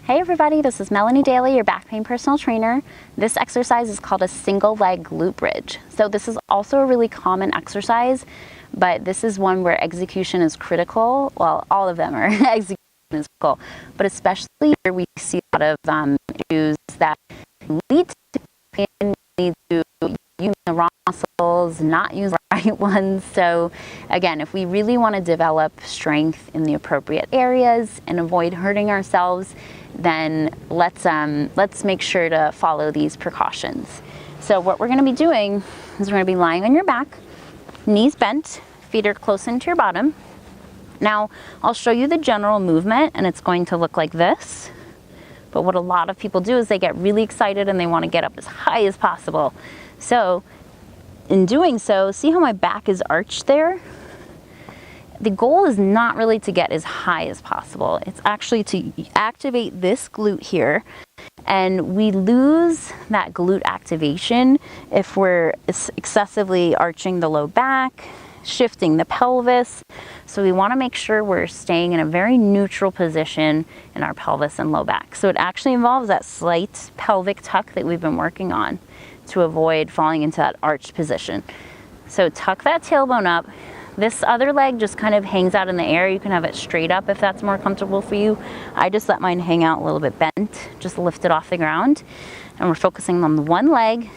Hey everybody, this is Melanie Daly, your back pain personal trainer. This exercise is called a single leg glute bridge. So this is also a really common exercise, but this is one where execution is critical. Well, all of them are execution is critical, but especially here we see a lot of issues that lead to pain, lead to using the wrong muscles, not use the right ones. So again, if we really want to develop strength in the appropriate areas and avoid hurting ourselves, then let's make sure to follow these precautions. So what we're going to be doing is we're going to be lying on your back, knees bent, feet are close into your bottom. Now I'll show you the general movement and it's going to look like this. But what a lot of people do is they get really excited and they want to get up as high as possible. So in doing so, see how my back is arched there? The goal is not really to get as high as possible. It's actually to activate this glute here. And we lose that glute activation if we're excessively arching the low back, shifting the pelvis. So we want to make sure we're staying in a very neutral position in our pelvis and low back. So it actually involves that slight pelvic tuck that we've been working on to avoid falling into that arched position. So tuck that tailbone up. This other leg just kind of hangs out in the air. You can have it straight up if that's more comfortable for you. I just let mine hang out a little bit bent, just lift it off the ground. And we're focusing on the one leg,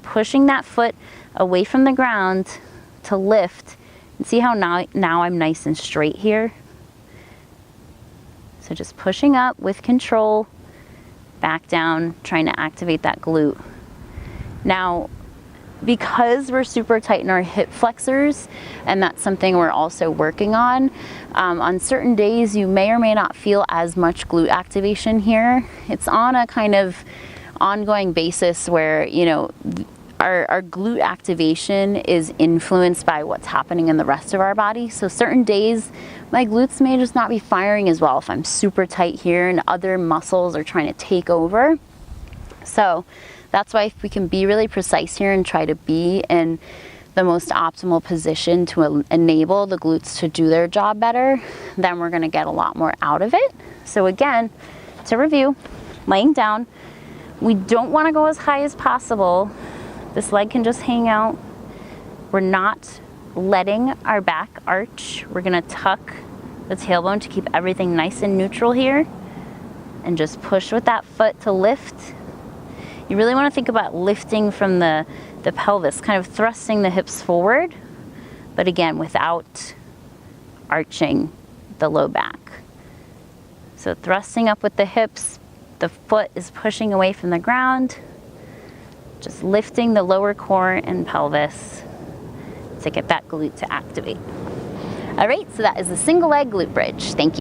pushing that foot away from the ground to lift. And see how now I'm nice and straight here? So just pushing up with control, back down, trying to activate that glute. Now, because we're super tight in our hip flexors, and that's something we're also working on certain days you may or may not feel as much glute activation here. It's on a kind of ongoing basis where, you know, our glute activation is influenced by what's happening in the rest of our body. So certain days my glutes may just not be firing as well if I'm super tight here and other muscles are trying to take over. So that's why if we can be really precise here and try to be in the most optimal position to enable the glutes to do their job better, then we're going to get a lot more out of it. So again, to review, laying down, we don't want to go as high as possible. This leg can just hang out. We're not letting our back arch. We're going to tuck the tailbone to keep everything nice and neutral here and just push with that foot to lift. You really want to think about lifting from the pelvis, kind of thrusting the hips forward, but again, without arching the low back. So thrusting up with the hips, the foot is pushing away from the ground, just lifting the lower core and pelvis to get that glute to activate. All right, so that is a single leg glute bridge. Thank you.